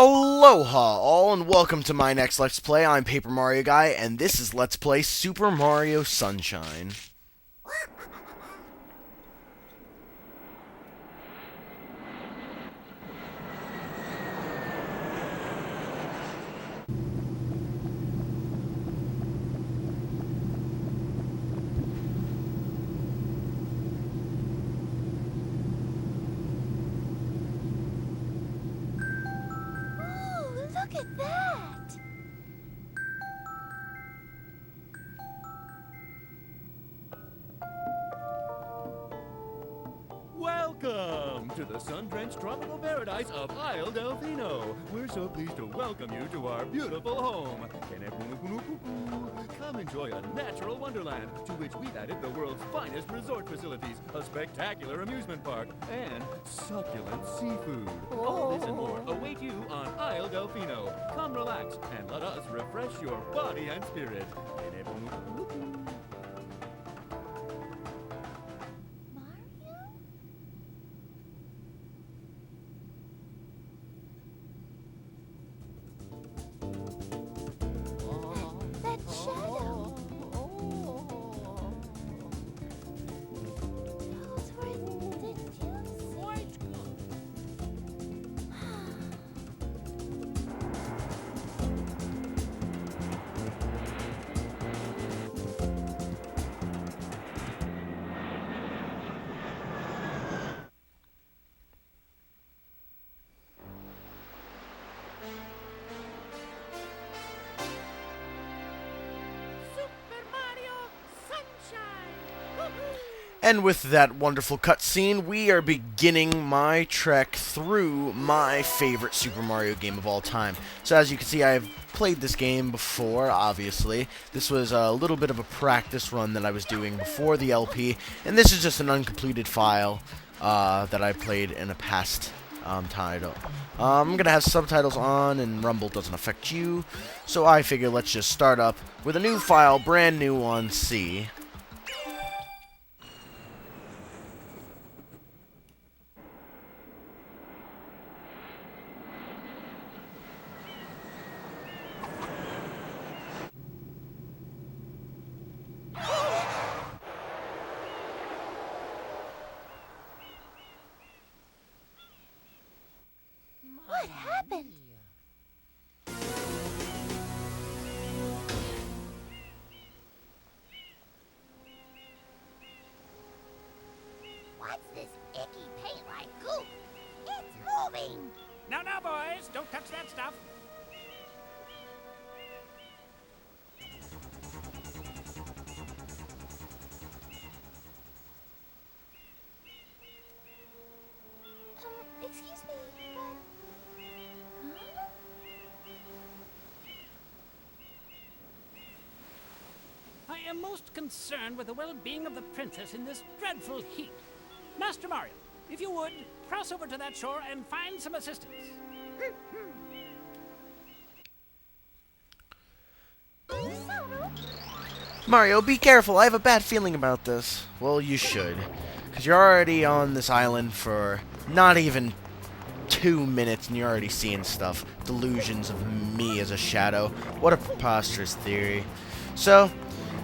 Aloha all and welcome to my next Let's Play. I'm Paper Mario Guy and this is Let's Play Super Mario Sunshine. Oh, look at that! Welcome to the sun-drenched tropical paradise of Isle Delfino. We're so pleased to welcome you to our beautiful home. Come enjoy a natural wonderland to which we've added the world's finest resort facilities, a spectacular amusement park, and succulent seafood. All this and more await you on Isle Delfino. Come relax and let us refresh your body and spirit. Mario? That shadow! Those were the juicy. Super Mario Sunshine! And with that wonderful cutscene, we are beginning my trek through my favorite Super Mario game of all time. So as you can see, I've played this game before, obviously. This was a little bit of a practice run that I was doing before the LP, and this is just an uncompleted file that I played in a past title. I'm gonna have subtitles on, and Rumble doesn't affect you, so I figure let's just start up with a new file, brand new on C. What happened? What's this icky paint-like goop? It's moving! Now, boys, don't touch that stuff. Excuse me, but... Huh? I am most concerned with the well-being of the princess in this dreadful heat. Master Mario, if you would, cross over to that shore and find some assistance. Mario, be careful. I have a bad feeling about this. Well, you should. Because you're already on this island for not even 2 minutes and you're already seeing stuff. Delusions of me as a shadow. What a preposterous theory. So,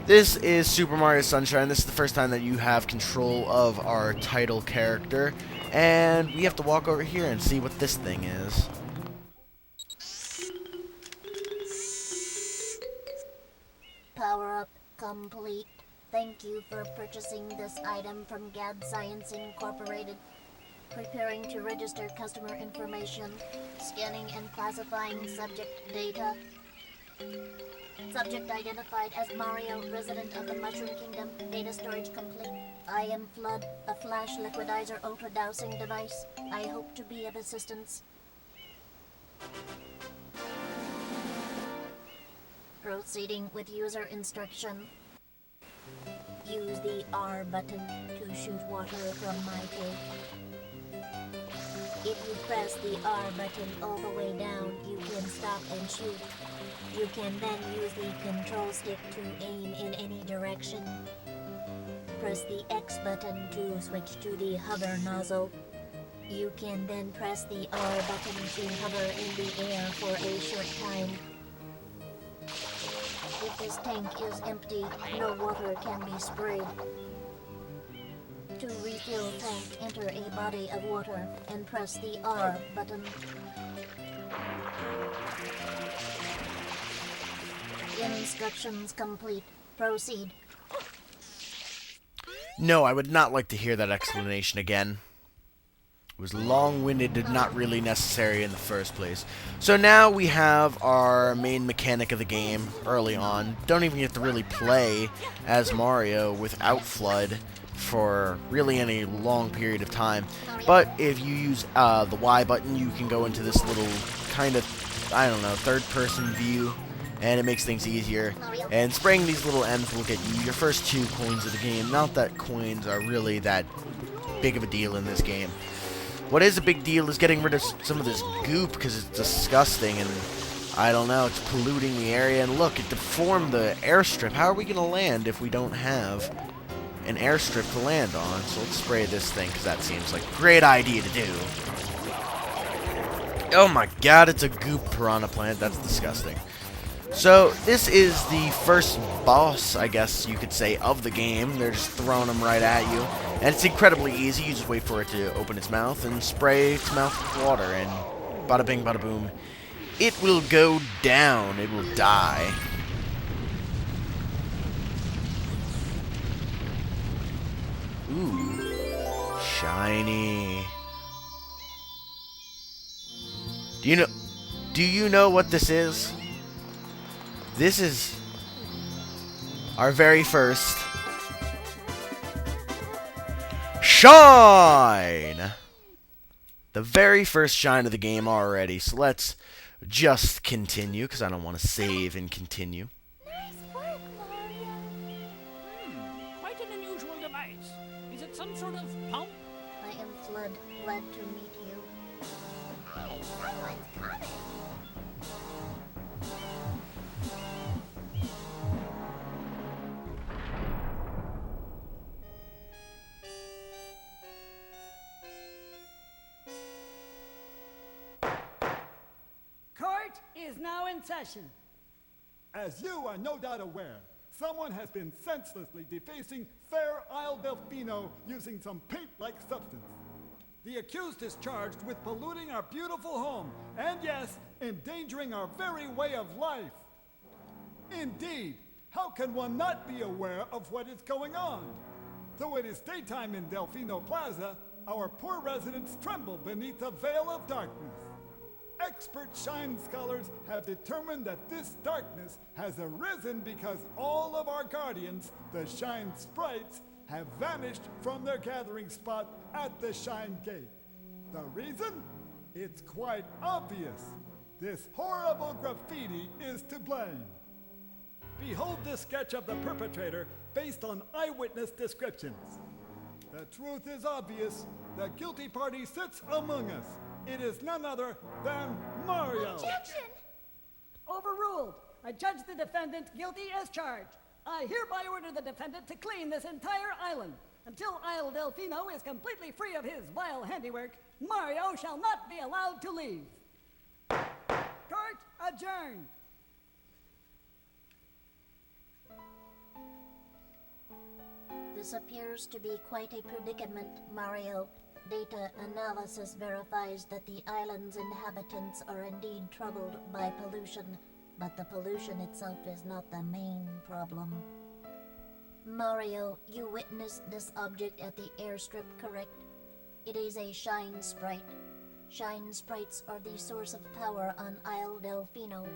this is Super Mario Sunshine. This is the first time that you have control of our title character. And we have to walk over here and see what this thing is. Power up complete. Thank you for purchasing this item from GAD Science Incorporated. Preparing to register customer information. Scanning and classifying subject data. Subject identified as Mario, resident of the Mushroom Kingdom. Data storage complete. I am Flood, a flash liquidizer ultra dowsing device. I hope to be of assistance. Proceeding with user instruction. Use the R button to shoot water from my tank. If you press the R button all the way down, you can stop and shoot. You can then use the control stick to aim in any direction. Press the X button to switch to the hover nozzle. You can then press the R button to hover in the air for a short time. If this tank is empty, no water can be sprayed. To refill tank, enter a body of water and press the R button. Instructions complete. Proceed. No, I would not like to hear that explanation again. It was long-winded and not really necessary in the first place. So now we have our main mechanic of the game early on. Don't even get to really play as Mario without FLUDD for really any long period of time. But if you use the Y button, you can go into this little kind of, I don't know, third-person view, and it makes things easier. And spraying these little M's will get you your first 2 coins of the game. Not that coins are really that big of a deal in this game. What is a big deal is getting rid of some of this goop, because it's disgusting, and I don't know, it's polluting the area. And look, it deformed the airstrip. How are we going to land if we don't have an airstrip to land on? So let's spray this thing, because that seems like a great idea to do. Oh my god, it's a goop piranha plant. That's disgusting. So this is the first boss, I guess you could say, of the game. They're just throwing them right at you. And it's incredibly easy. You just wait for it to open its mouth and spray its mouth with water. And bada bing, bada boom. It will go down. It will die. Ooh. Shiny. Do you know what this is? This is our very first shine! The very first shine of the game already, so let's just continue, because I don't want to save and continue. Nice work, Mario. Quite an unusual device. Is it some sort of pump? I am FLUDD. Glad to meet you. Hey, someone's coming. Court is now in session. As you are no doubt aware, someone has been senselessly defacing Fair Isle Delfino using some paint-like substance. The accused is charged with polluting our beautiful home, and yes, endangering our very way of life. Indeed, how can one not be aware of what is going on? Though it is daytime in Delfino Plaza, our poor residents tremble beneath a veil of darkness. Expert shine scholars have determined that this darkness has arisen because all of our guardians, the shine sprites, have vanished from their gathering spot at the shine gate. The reason? It's quite obvious. This horrible graffiti is to blame. Behold this sketch of the perpetrator based on eyewitness descriptions. The truth is obvious. The guilty party sits among us. It is none other than Mario. Objection! Overruled. I judge the defendant guilty as charged. I hereby order the defendant to clean this entire island. Until Isle Delfino is completely free of his vile handiwork, Mario shall not be allowed to leave. Court adjourned. This appears to be quite a predicament, Mario. Data analysis verifies that the island's inhabitants are indeed troubled by pollution, but the pollution itself is not the main problem. Mario, you witnessed this object at the airstrip, correct? It is a shine sprite. Shine sprites are the source of power on Isle Delfino.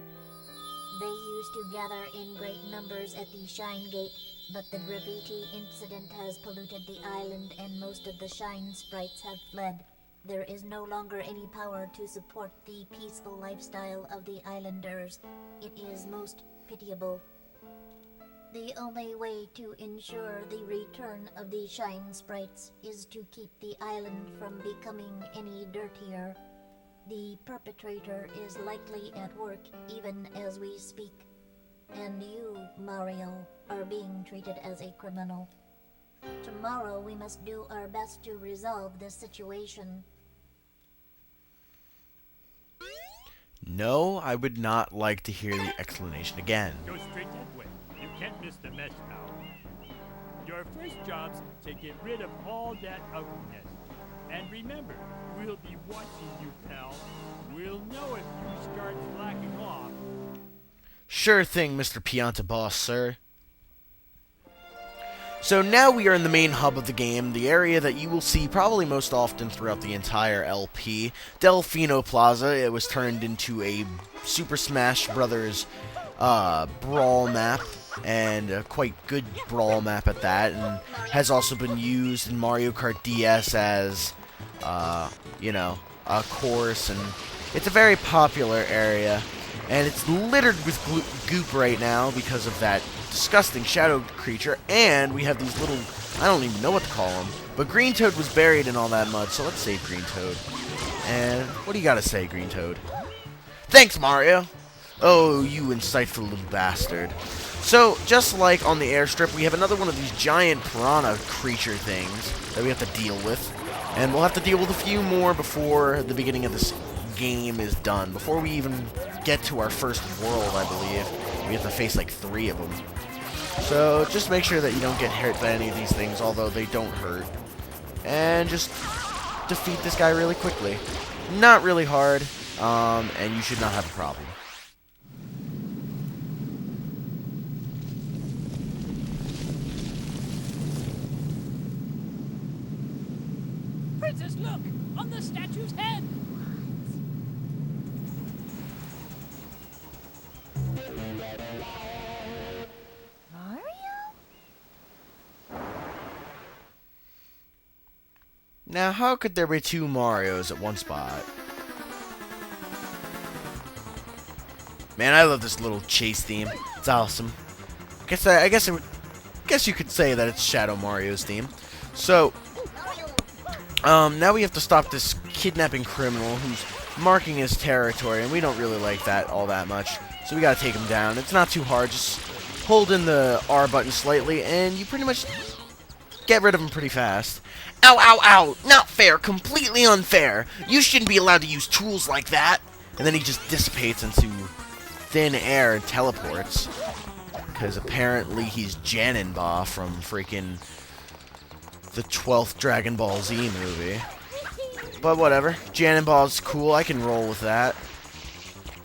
They used to gather in great numbers at the Shine Gate, but the graffiti incident has polluted the island and most of the shine sprites have fled. There is no longer any power to support the peaceful lifestyle of the islanders. It is most pitiable. The only way to ensure the return of the shine sprites is to keep the island from becoming any dirtier. The perpetrator is likely at work even as we speak. And you, Mario, are being treated as a criminal. Tomorrow we must do our best to resolve this situation. No, I would not like to hear the explanation again. Go straight that way. You can't miss the mess now. Your first job's to get rid of all that ugliness. And remember, we'll be watching you, pal. We'll know if you start slacking off. Sure thing, Mr. Pianta Boss, sir. So now we are in the main hub of the game, the area that you will see probably most often throughout the entire LP, Delfino Plaza. It was turned into a Super Smash Brothers brawl map, and a quite good brawl map at that, and has also been used in Mario Kart DS as, you know, a course, and it's a very popular area, and it's littered with goop right now because of that disgusting shadow creature, and we have these little, I don't even know what to call them, but Green Toad was buried in all that mud, so let's save Green Toad. And what do you gotta say, Green Toad? Thanks, Mario! Oh, you insightful little bastard. So, just like on the airstrip, we have another one of these giant piranha creature things that we have to deal with, and we'll have to deal with a few more before the beginning of this game is done. Before we even get to our first world, I believe, we have to face like 3 of them. So just make sure that you don't get hurt by any of these things, although they don't hurt. And just defeat this guy really quickly. Not really hard, and you should not have a problem. Princess, look! On the statue's head! Now, how could there be 2 Marios at one spot? Man, I love this little chase theme. It's awesome. I guess you could say that it's Shadow Mario's theme. So, now we have to stop this kidnapping criminal who's marking his territory, and we don't really like that all that much. So we gotta take him down. It's not too hard. Just hold in the R button slightly, and you pretty much get rid of him pretty fast. Ow, ow, ow! Not fair! Completely unfair! You shouldn't be allowed to use tools like that! And then he just dissipates into thin air and teleports. Because apparently he's Janinba from freaking the 12th Dragon Ball Z movie. But whatever. Janinba's cool. I can roll with that.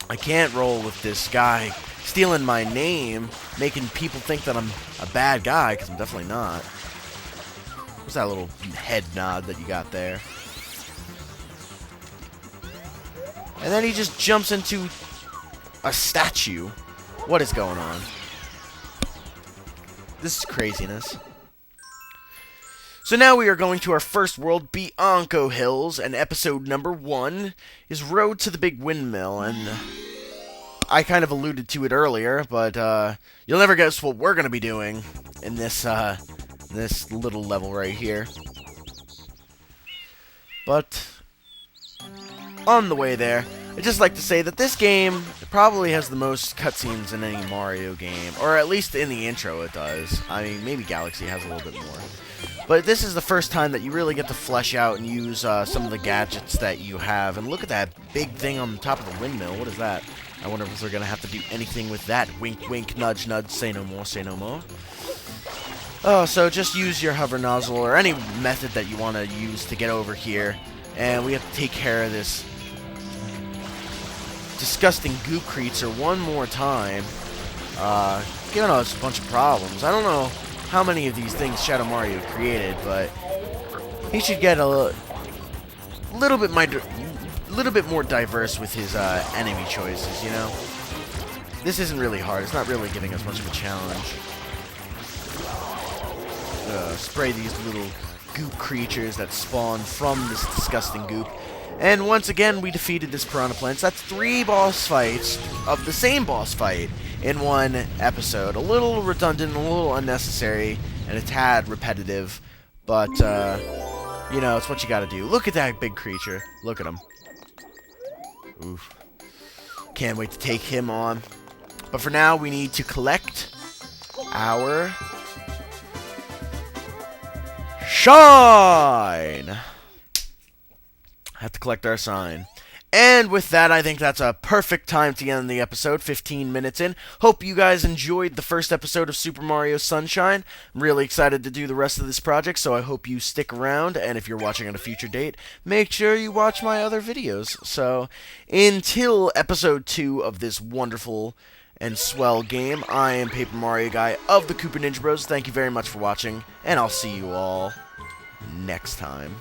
I can't roll with this guy stealing my name, making people think that I'm a bad guy, because I'm definitely not. What's that little head nod that you got there? And then he just jumps into a statue. What is going on? This is craziness. So now we are going to our first world, Bianco Hills, and episode number 1 is Road to the Big Windmill, and I kind of alluded to it earlier, but you'll never guess what we're going to be doing in this little level right here. But on the way there, I'd just like to say that this game probably has the most cutscenes in any Mario game, or at least in the intro it does. I mean, maybe Galaxy has a little bit more. But this is the first time that you really get to flesh out and use some of the gadgets that you have. And look at that big thing on the top of the windmill. What is that? I wonder if they're going to have to do anything with that. Wink, wink, nudge, nudge, say no more, say no more. Oh, so just use your hover nozzle or any method that you want to use to get over here. And we have to take care of this disgusting goop creature one more time. Giving us a bunch of problems. I don't know how many of these things Shadow Mario created, but he should get a little bit more diverse with his enemy choices, you know? This isn't really hard. It's not really giving us much of a challenge. Spray these little goop creatures that spawn from this disgusting goop. And once again, we defeated this Piranha Plants. That's 3 boss fights of the same boss fight in one episode. A little redundant, a little unnecessary, and a tad repetitive. But, you know, it's what you gotta do. Look at that big creature. Look at him. Oof. Can't wait to take him on. But for now, we need to collect our shine. Have to collect our sign. And with that, I think that's a perfect time to end the episode, 15 minutes in. Hope you guys enjoyed the first episode of Super Mario Sunshine. I'm really excited to do the rest of this project, so I hope you stick around. And if you're watching on a future date, make sure you watch my other videos. So, until episode 2 of this wonderful and swell game, I am Paper Mario Guy of the KoopaNinjaBros. Thank you very much for watching, and I'll see you all next time.